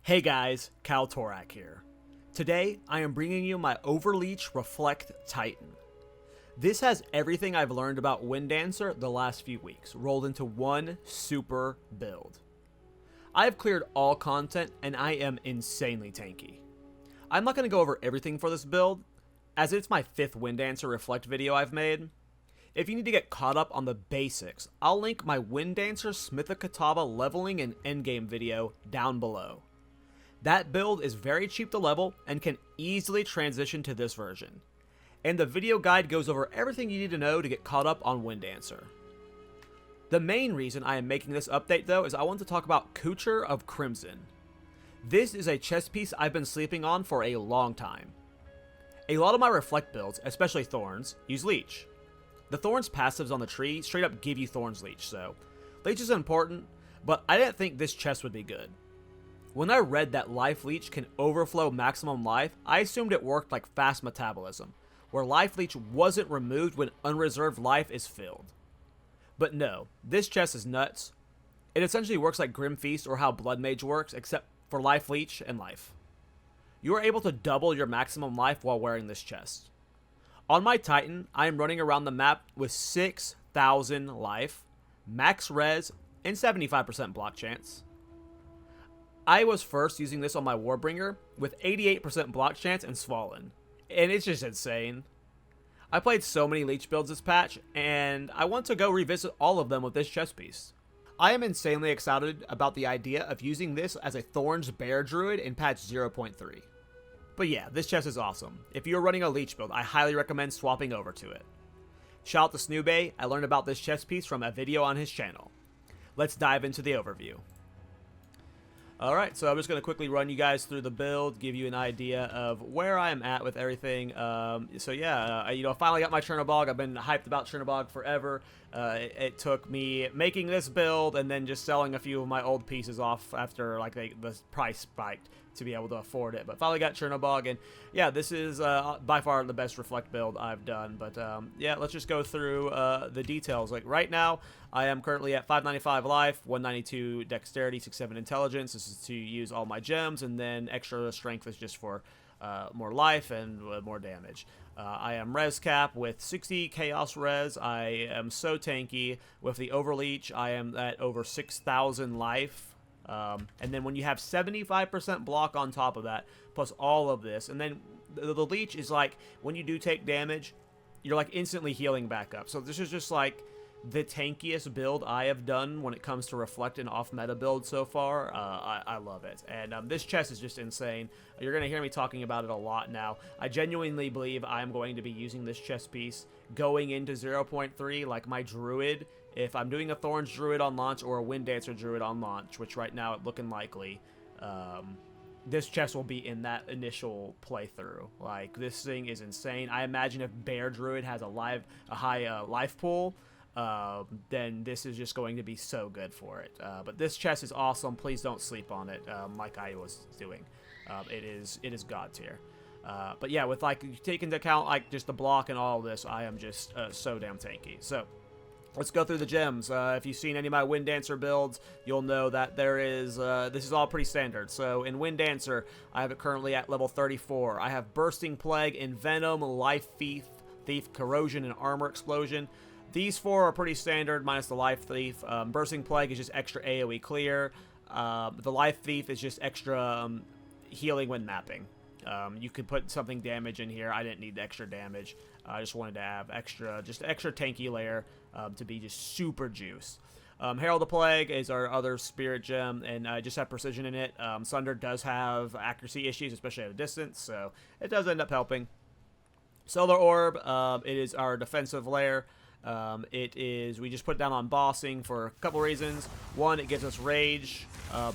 Hey guys, KallTorak here. Today, I am bringing you my Overleech Reflect Titan. This has everything I've learned about Wind Dancer the last few weeks, rolled into one super build. I have cleared all content, and I am insanely tanky. I'm not going to go over everything for this build, as it's my 5th Wind Dancer Reflect video I've made. If you need to get caught up on the basics, I'll link my Wind Dancer Smith-a-Kataba leveling and endgame video down below. That build is very cheap to level and can easily transition to this version. And the video guide goes over everything you need to know to get caught up on Wind Dancer. The main reason I am making this update though is I want to talk about Couture of Crimson. This is a chess piece I've been sleeping on for a long time. A lot of my Reflect builds, especially Thorns, use Leech. The Thorns passives on the tree straight up give you Thorns Leech, so Leech is important, but I didn't think this chest would be good. When I read that Life Leech can overflow maximum life, I assumed it worked like fast metabolism, where Life Leech wasn't removed when unreserved life is filled. But no, this chest is nuts. It essentially works like Grim Feast or how Blood Mage works, except for Life Leech and life. You are able to double your maximum life while wearing this chest. On my Titan, I am running around the map with 6,000 life, max res, and 75% block chance. I was first using this on my Warbringer with 88% block chance and Swollen, and it's just insane. I played so many Leech builds this patch, and I want to go revisit all of them with this chest piece. I am insanely excited about the idea of using this as a Thorns Bear Druid in patch 0.3. But yeah, this chest is awesome. If you're running a Leech build, I highly recommend swapping over to it. Shout out to Snoobay, I learned about this chest piece from a video on his channel. Let's dive into the overview. Alright, so I'm just going to quickly run you guys through the build, give you an idea of where I am at with everything. I finally got my Chernobog. I've been hyped about Chernobog forever. It took me making this build and then just selling a few of my old pieces off after like the price spiked to be able to afford it. But finally got Chernobog, and yeah, this is by far the best Reflect build I've done. But yeah, let's just go through the details. Like right now, I am currently at 595 life, 192 dexterity, 67 intelligence. This is to use all my gems, and then extra strength is just for more life and more damage. I am res cap with 60 chaos res. I am so tanky. With the Overleech, I am at over 6,000 life. And then when you have 75% block on top of that, plus all of this, and then the Leech is like, when you do take damage, you're like instantly healing back up. So this is just like the tankiest build I have done when it comes to Reflect and off-meta build so far. I love it. And this chest is just insane. You're going to hear me talking about it a lot now. I genuinely believe I'm going to be using this chest piece going into 0.3 like my Druid. If I'm doing a Thorns Druid on launch or a Wind Dancer Druid on launch, which right now it's looking likely, this chest will be in that initial playthrough. Like, this thing is insane. I imagine if Bear Druid has a high life pool, then this is just going to be so good for it. But this chest is awesome. Please don't sleep on it like I was doing. It is God tier. But yeah, with like take into account like just the block and all of this, I am just so damn tanky. So let's go through the gems. If you've seen any of my Wind Dancer builds, you'll know that there is, this is all pretty standard. So in Wind Dancer, I have it currently at level 34. I have Bursting Plague, Envenom, Life Thief, Corrosion, and Armor Explosion. These 4 are pretty standard, minus the Life Thief. Bursting Plague is just extra AoE clear. The Life Thief is just extra healing when mapping. You could put something damage in here. I didn't need the extra damage. I just wanted to have extra tanky layer to be just super juice. Herald of Plague is our other spirit gem, and I just have precision in it. Sunder does have accuracy issues, especially at a distance, so it does end up helping. Solar Orb, it is our defensive layer. We just put it down on bossing for a couple reasons. One, it gives us rage.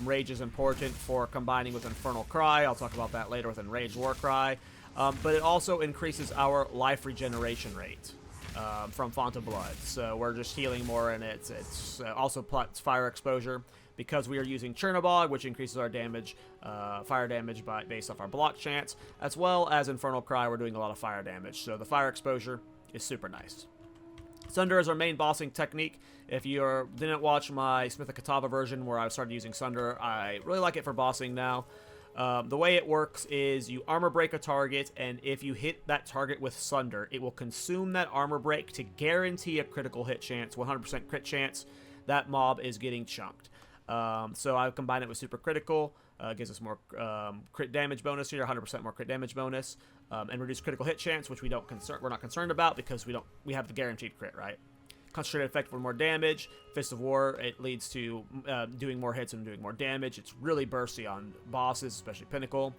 Rage is important for combining with Infernal Cry. I'll talk about that later with Enraged Warcry. But it also increases our life regeneration rate from Font of Blood. So we're just healing more, and it's also plus fire exposure because we are using Chernobog, which increases our damage, fire damage based off our block chance, as well as Infernal Cry. We're doing a lot of fire damage, so the fire exposure is super nice. Sunder is our main bossing technique. If you didn't watch my Smith and Katava version where I started using Sunder, I really like it for bossing now. The way it works is you armor break a target, and if you hit that target with Sunder, it will consume that armor break to guarantee a critical hit chance, 100% crit chance. That mob is getting chunked. So I combine it with super critical, gives us more crit damage bonus here, 100% more crit damage bonus, and reduce critical hit chance, which we're not concerned about because we have the guaranteed crit, right? Concentrated effect for more damage. Fist of War, it leads to doing more hits and doing more damage. It's really bursty on bosses, especially Pinnacle.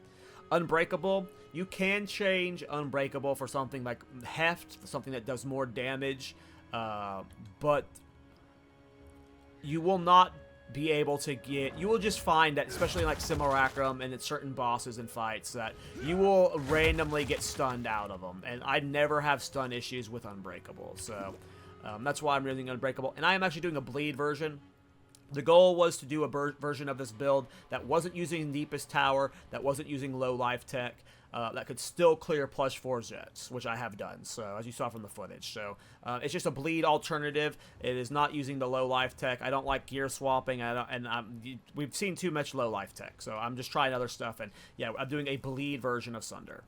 Unbreakable, you can change Unbreakable for something like Heft, something that does more damage, but you will not be able to you will just find that, especially in like Simulacrum and in certain bosses and fights, that you will randomly get stunned out of them, and I never have stun issues with Unbreakable, so that's why I'm using Unbreakable. And I am actually doing a bleed version. The goal was to do a version of this build that wasn't using Deepest Tower, that wasn't using low life tech, that could still clear +4 jets, which I have done, so as you saw from the footage. So it's just a bleed alternative. It is not using the low life tech. I don't like gear swapping, we've seen too much low life tech, so I'm just trying other stuff. And yeah, I'm doing a bleed version of Sunder.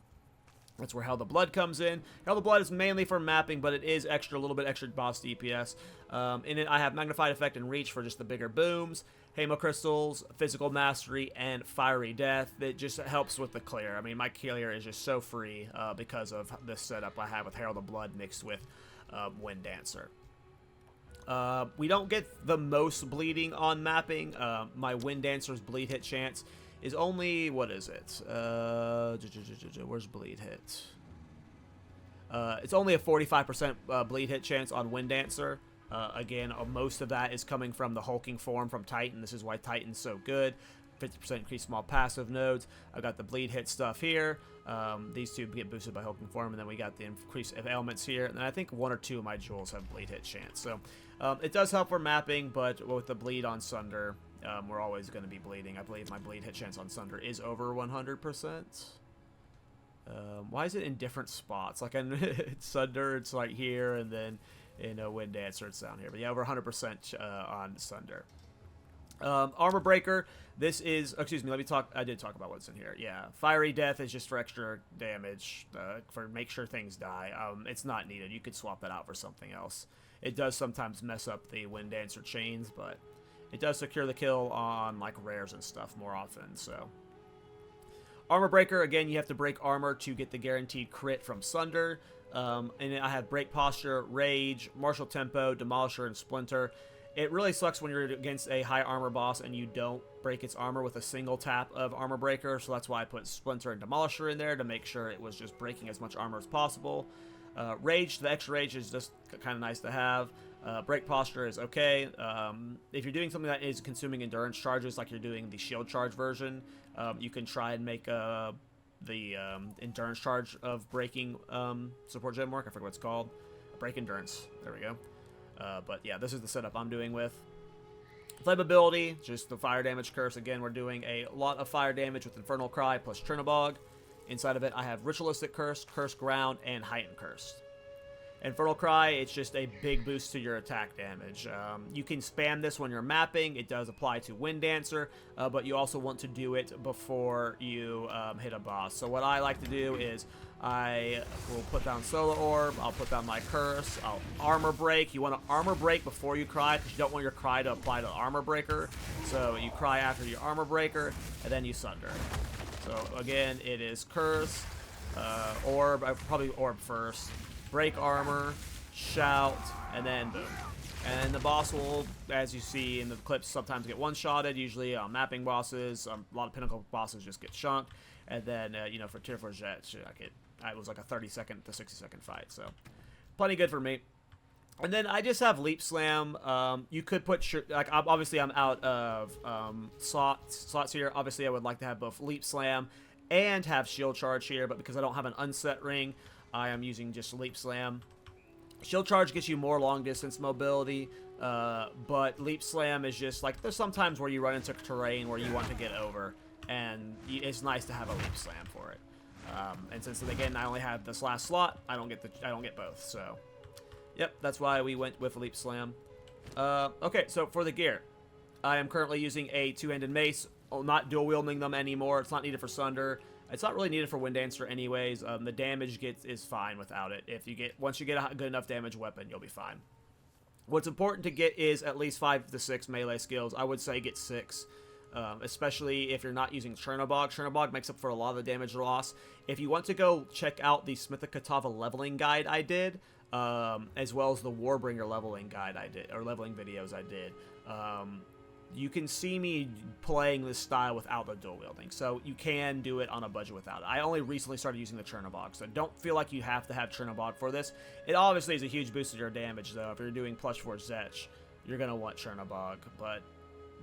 That's where Hell the Blood comes in. Hell the Blood is mainly for mapping, but it is a little bit extra boss DPS. In it, I have Magnified Effect and Reach for just the bigger booms, Hamo Crystals, Physical Mastery, and Fiery Death. That just helps with the clear. I mean, my clear is just so free because of this setup I have with Herald of Blood mixed with Wind Dancer. We don't get the most bleeding on mapping. My Wind Dancer's bleed hit chance is only, what is it? Where's bleed hit? It's only a 45% bleed hit chance on Wind Dancer. Again, most of that is coming from the hulking form from Titan. This is why Titan's so good. 50% increase small passive nodes. I've got the bleed hit stuff here. These two get boosted by hulking form, and then we got the increase of elements here. And then I think 1 or 2 of my jewels have bleed hit chance. So it does help for mapping, but with the bleed on Sunder, we're always going to be bleeding. I believe my bleed hit chance on Sunder is over 100%. Why is it in different spots? Like in Sunder, it's like here, and then in Wind Dancer, it's down here. But yeah, over 100% on Sunder. Armor Breaker, this is, excuse me, I did talk about what's in here. Yeah, Fiery Death is just for extra damage, for make sure things die. It's not needed. You could swap that out for something else. It does sometimes mess up the Wind Dancer chains, but it does secure the kill on like rares and stuff more often, so. Armor Breaker, again, you have to break armor to get the guaranteed crit from Sunder. And I have Break Posture, Rage, Martial Tempo, Demolisher, and Splinter. It really sucks when you're against a high armor boss and you don't break its armor with a single tap of Armor Breaker, so that's why I put Splinter and Demolisher in there to make sure it was just breaking as much armor as possible. Rage, the extra Rage is just kind of nice to have. Break Posture is okay. If you're doing something that is consuming endurance charges, like you're doing the shield charge version, you can try and make the endurance charge of breaking support gem work. I forget what it's called. Break endurance. There we go. But yeah, this is the setup I'm doing with. Flammability, just the fire damage curse. Again, we're doing a lot of fire damage with Infernal Cry plus Trinabog. Inside of it, I have Ritualistic Curse, Curse Ground, and Heightened Curse. Infernal Cry, it's just a big boost to your attack damage. You can spam this when you're mapping. It does apply to Wind Dancer, but you also want to do it before you hit a boss. So what I like to do is I will put down Solar Orb, I'll put down my Curse, I'll Armor Break. You want to Armor Break before you Cry, because you don't want your Cry to apply to Armor Breaker. So you Cry after your Armor Breaker, and then you Sunder. So again, it is Curse, Orb, probably Orb first, Break Armor, Shout, and then boom. And the boss will, as you see in the clips, sometimes get one-shotted. Usually on mapping bosses, a lot of Pinnacle bosses just get chunked. And then, you know, for Tier 4 Jets, it was like a 30-second to 60-second fight. So, plenty good for me. And then I just have Leap Slam. You could put, like, obviously I'm out of slots here. Obviously I would like to have both Leap Slam and have Shield Charge here, but because I don't have an unset ring, I am using just Leap Slam. Shield Charge gets you more long distance mobility, but Leap Slam is just like, there's some times where you run into terrain where you want to get over, and it's nice to have a Leap Slam for it. And since again I only have this last slot, I don't get both. So Yep, that's why we went with Leap Slam. Okay, so for the gear, I am currently using a two-handed mace. Not dual-wielding them anymore. It's not needed for Sunder. It's not really needed for Wind Dancer anyways. The damage is fine without it. Once you get a good enough damage weapon, you'll be fine. What's important to get is at least 5 to 6 melee skills. I would say get 6. Especially if you're not using Chernobog. Chernobog makes up for a lot of the damage loss. If you want to go check out the Smitha leveling guide I did, as well as the Warbringer leveling guide I did, or leveling videos I did, you can see me playing this style without the dual wielding, so you can do it on a budget without it. I only recently started using the Chernobog, so don't feel like you have to have Chernobog for this. It obviously is a huge boost to your damage, though. If you're doing plus 4 Zetch, you're going to want Chernobog, but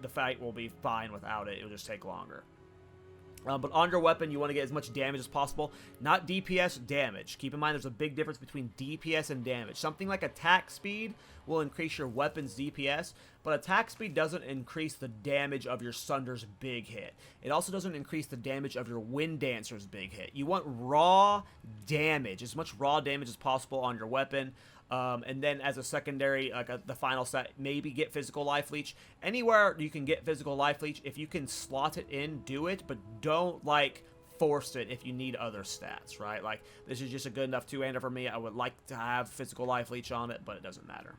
the fight will be fine without it. It'll just take longer. But on your weapon, you want to get as much damage as possible. Not DPS, damage. Keep in mind there's a big difference between DPS and damage. Something like attack speed will increase your weapon's DPS, but attack speed doesn't increase the damage of your Sunder's big hit. It also doesn't increase the damage of your Wind Dancer's big hit. You want raw damage, as much raw damage as possible on your weapon. And then as a secondary, like the final set, maybe get Physical Life Leech. Anywhere you can get Physical Life Leech, if you can slot it in, do it, but don't, like, force it if you need other stats, right? Like, this is just a good enough two-hander for me. I would like to have Physical Life Leech on it, but it doesn't matter.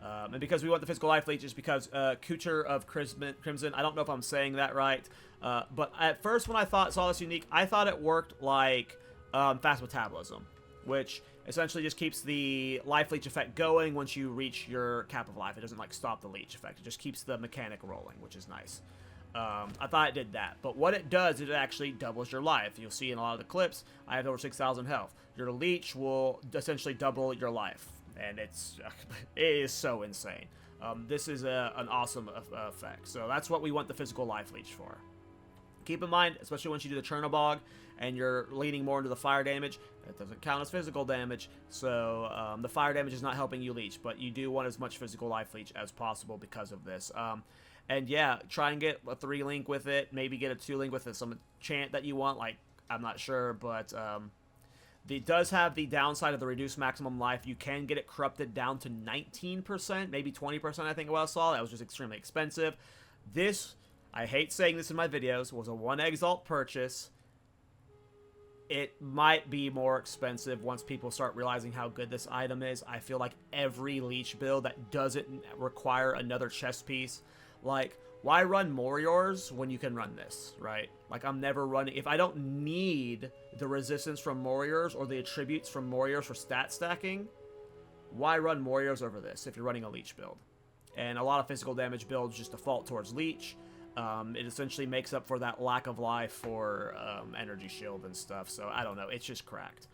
And because we want the Physical Life Leech is because Couture of Crimson, I don't know if I'm saying that right, but at first when I saw this unique, I thought it worked like Fast Metabolism, which essentially just keeps the life leech effect going once you reach your cap of life. It doesn't, like, stop the leech effect. It just keeps the mechanic rolling, which is nice. I thought it did that. But what it does is it actually doubles your life. You'll see in a lot of the clips, I have over 6,000 health. Your leech will essentially double your life. And it is so insane. This is an awesome effect. So that's what we want the Physical Life Leech for. Keep in mind, especially once you do the Chernobog and you're leaning more into the fire damage, that doesn't count as physical damage, so the fire damage is not helping you leech, but you do want as much Physical Life Leech as possible because of this. And yeah, try and get a 3-link with it, maybe get a 2-link with it, some chant that you want, like, I'm not sure, but it does have the downside of the reduced maximum life. You can get it corrupted down to 19%, maybe 20%, I think I saw. That was just extremely expensive. This, I hate saying this in my videos, was a 1 Exalt purchase. It might be more expensive once people start realizing how good this item is. I feel like every leech build that doesn't require another chest piece, like, why run Moriors when you can run this, right? Like, I'm never running, if I don't need the resistance from Moriors or the attributes from Moriors for stat stacking, why run Moriors over this if you're running a leech build? And a lot of physical damage builds just default towards leech. It essentially makes up for that lack of life for energy shield and stuff. So I don't know, it's just cracked.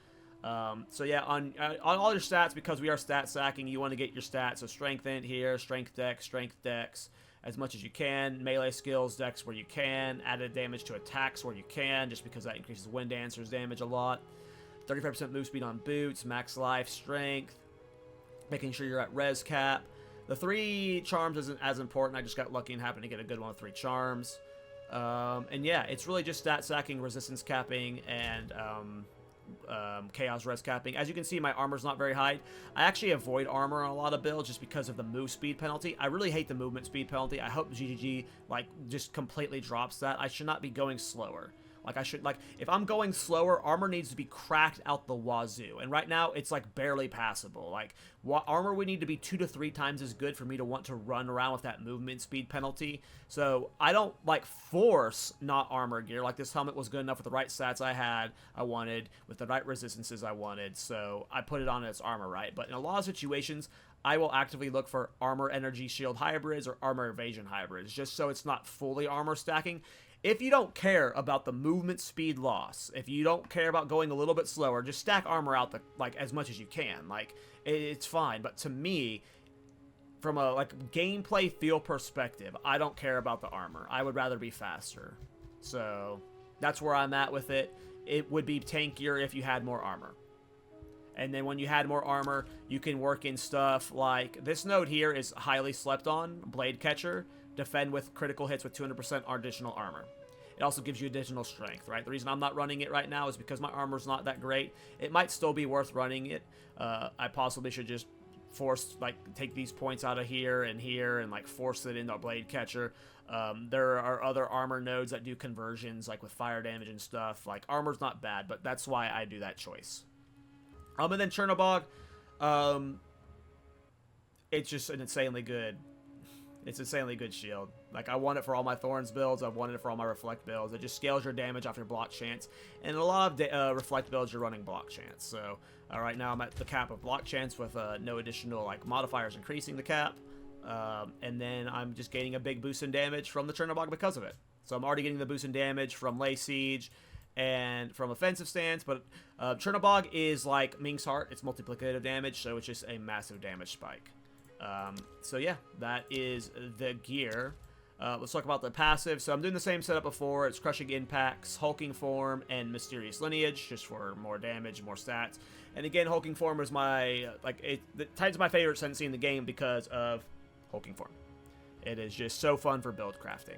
So yeah, on all your stats, because we are stat stacking, you want to get your stats. So strength in here, strength dex as much as you can, melee skills dex where you can, added damage to attacks where you can, just because that increases Wind Dancer's damage a lot. 35% move speed on boots, max life, strength, making sure you're at res cap. The 3 charms isn't as important. I just got lucky and happened to get a good one with 3 charms. And yeah, it's really just stat stacking, resistance capping, and chaos res capping. As you can see, my armor's not very high. I actually avoid armor on a lot of builds just because of the move speed penalty. I really hate the movement speed penalty. I hope GGG, like, just completely drops that. I should not be going slower. Like, if I'm going slower, armor needs to be cracked out the wazoo. And right now, it's, like, barely passable. Like, armor would need to be 2 to 3 times as good for me to want to run around with that movement speed penalty. So, I don't, like, force not armor gear. Like, this helmet was good enough with the right stats I wanted, with the right resistances I wanted. So, I put it on its armor, right? But in a lot of situations, I will actively look for armor energy shield hybrids or armor evasion hybrids, just so it's not fully armor stacking. If you don't care about the movement speed loss, if you don't care about going a little bit slower, just stack armor out as much as you can. Like, it's fine. But to me, from a gameplay feel perspective, I don't care about the armor. I would rather be faster. So that's where I'm at with it. It would be tankier if you had more armor. And then when you had more armor, you can work in stuff like this node here is highly slept on, Blade Catcher. Defend with critical hits with 200% additional armor. It also gives you additional strength, right? The reason I'm not running it right now is because my armor's not that great. It might still be worth running it. I possibly should just take these points out of here, and like force it into a blade catcher. There are other armor nodes that do conversions, like with fire damage and stuff. Like, armor's not bad, but that's why I do that choice. And then Chernobog, it's just an insanely good. It's an insanely good shield. Like, I want it for all my Thorns builds. I've wanted it for all my Reflect builds. It just scales your damage off your block chance. And in a lot of Reflect builds, you're running block chance. So, right now I'm at the cap of block chance with no additional, like, modifiers increasing the cap. And then I'm just gaining a big boost in damage from the Chernobog because of it. So I'm already getting the boost in damage from Lay Siege and from offensive stance. But Chernobog is like Ming's Heart. It's multiplicative damage, so it's just a massive damage spike. So yeah, that is the gear. Let's talk about the passive. So I'm doing the same setup before. It's Crushing Impacts, Hulking Form, and Mysterious Lineage, just for more damage, more stats. And again, Hulking Form is my, Titan's my favorite sensei in the game because of Hulking Form. It is just so fun for build crafting.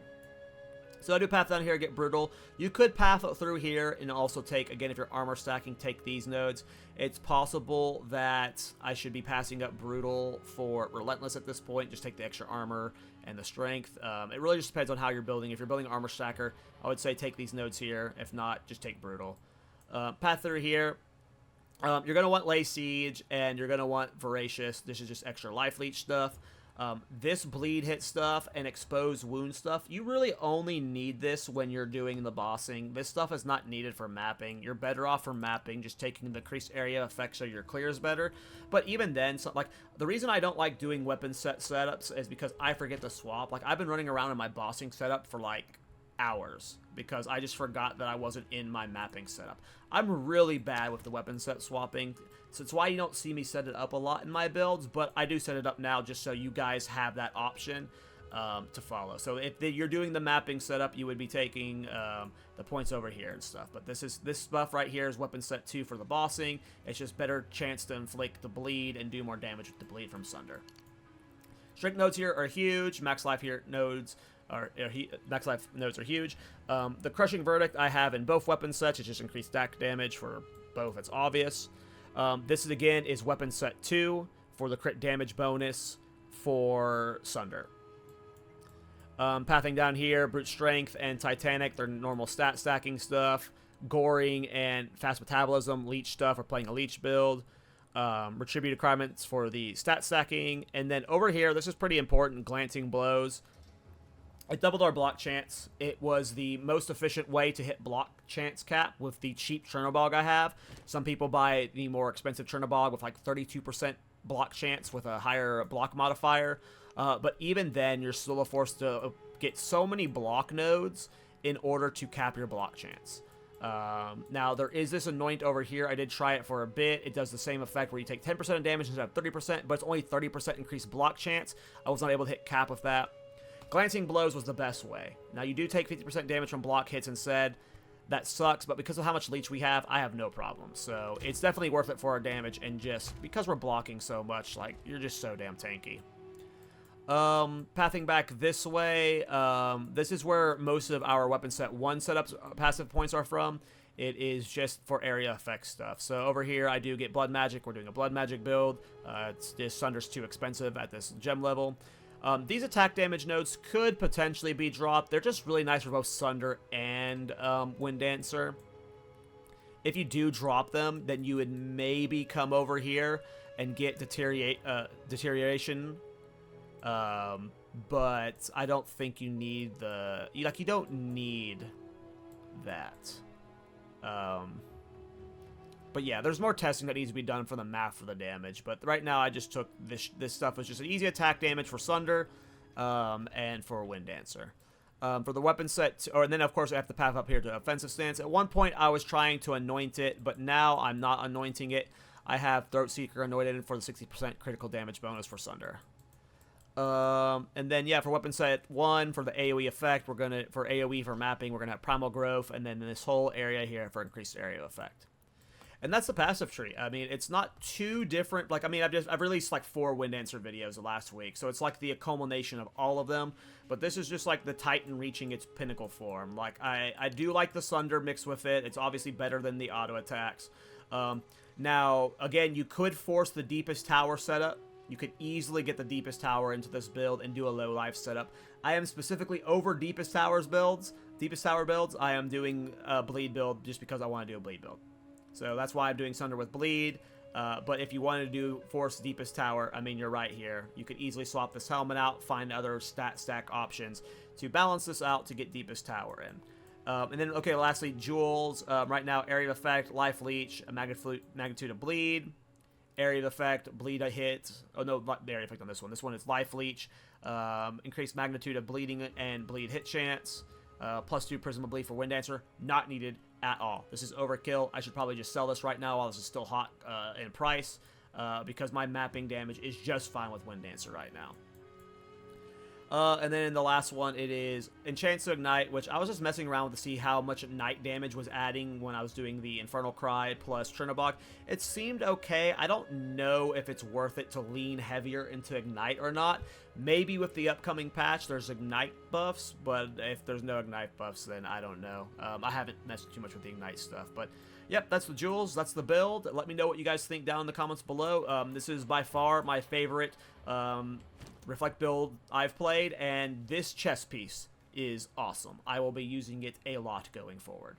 So I do path down here, get Brutal. You could path it through here and also take, again, if you're armor stacking, take these nodes. It's possible that I should be passing up Brutal for Relentless at this point. Just take the extra armor and the strength. It really just depends on how you're building. If you're building armor stacker, I would say take these nodes here. If not, just take Brutal. Path through here. You're going to want Lay Siege, and you're going to want Voracious. This is just extra life leech stuff. This bleed hit stuff and exposed wound stuff, you really only need this when you're doing the bossing. This stuff is not needed for mapping. You're better off for mapping, just taking the increased area effect so your clear is better. But even then, the reason I don't like doing weapon set setups is because I forget to swap. Like, I've been running around in my bossing setup for like hours because I just forgot that I wasn't in my mapping setup. I'm really bad with the weapon set swapping, so it's why you don't see me set it up a lot in my builds, but I do set it up now just so you guys have that option to follow. So if you're doing the mapping setup, you would be taking the points over here and stuff. But this stuff right here is weapon set 2 for the bossing. It's just better chance to inflict the bleed and do more damage with the bleed from Sunder. Strength nodes here are huge. Max life nodes are huge. The Crushing Verdict I have in both weapon sets. It's just increased stack damage for both. It's obvious. This again is weapon set 2 for the crit damage bonus for Sunder. Pathing down here, Brute Strength and Titanic, they're normal stat stacking stuff. Goring and Fast Metabolism, Leech stuff, we're playing a Leech build. Retributive requirements for the stat stacking. And then over here, this is pretty important, Glancing Blows. It doubled our block chance. It was the most efficient way to hit block chance cap with the cheap Chernobog I have. Some people buy the more expensive Chernobog with like 32% block chance with a higher block modifier. But even then, you're still forced to get so many block nodes in order to cap your block chance. Now, there is this Anoint over here. I did try it for a bit. It does the same effect where you take 10% of damage instead of 30%, but it's only 30% increased block chance. I was not able to hit cap with that. Glancing Blows was the best way. Now, you do take 50% damage from block hits instead. That sucks, but because of how much leech we have, I have no problem. So, it's definitely worth it for our damage, and just because we're blocking so much, like, you're just so damn tanky. Pathing back this way, this is where most of our weapon set 1 setups passive points are from. It is just for area effect stuff. So over here, I do get Blood Magic. We're doing a Blood Magic build. It's just Sunder's too expensive at this gem level. These attack damage nodes could potentially be dropped. They're just really nice for both Sunder and Wind Dancer. If you do drop them, then you would maybe come over here and get Deterioration. But I don't think you need you don't need that. But yeah, there's more testing that needs to be done for the math for the damage. But right now, I just took this stuff was just an easy attack damage for Sunder, and for Wind Dancer. For the weapon set, and then of course I have to path up here to offensive stance. At one point, I was trying to anoint it, but now I'm not anointing it. I have Throat Seeker anointed for the 60% critical damage bonus for Sunder. And then yeah, for weapon set 1 for the AoE effect, for AoE for mapping, we're gonna have Primal Growth, and then this whole area here for increased area effect. And that's the passive tree. I mean, it's not too different. Like, I mean, I've released like 4 Wind Dancer videos the last week, so it's like the culmination of all of them. But this is just like the Titan reaching its pinnacle form. Like, I do like the Sunder mixed with it. It's obviously better than the auto attacks. Now, again, you could force the deepest tower setup. You could easily get the deepest tower into this build and do a low life setup. I am specifically over deepest tower builds. I am doing a bleed build just because I want to do a bleed build. So that's why I'm doing Sunder with bleed. But if you wanted to do force deepest tower, I mean, you're right here. You could easily swap this helmet out, find other stat stack options to balance this out to get deepest tower in. And then, okay, lastly, jewels. Right now, area of effect, life leech, a magnitude of bleed. Area of effect, bleed a hit. Oh, no, not the area effect on this one. This one is life leech. Increased magnitude of bleeding and bleed hit chance. +2 Prism of Bleed for Wind Dancer. Not needed at all. This is overkill. I should probably just sell this right now while this is still hot in price. Because my mapping damage is just fine with Wind Dancer right now. And then in the last one, it is Enchants to Ignite, which I was just messing around with to see how much Ignite damage was adding when I was doing the Infernal Cry plus Trinobog. It seemed okay. I don't know if it's worth it to lean heavier into Ignite or not. Maybe with the upcoming patch, there's Ignite buffs, but if there's no Ignite buffs, then I don't know. I haven't messed too much with the Ignite stuff, but yep, that's the jewels. That's the build. Let me know what you guys think down in the comments below. This is by far my favorite Reflect build I've played, and this chess piece is awesome. I will be using it a lot going forward.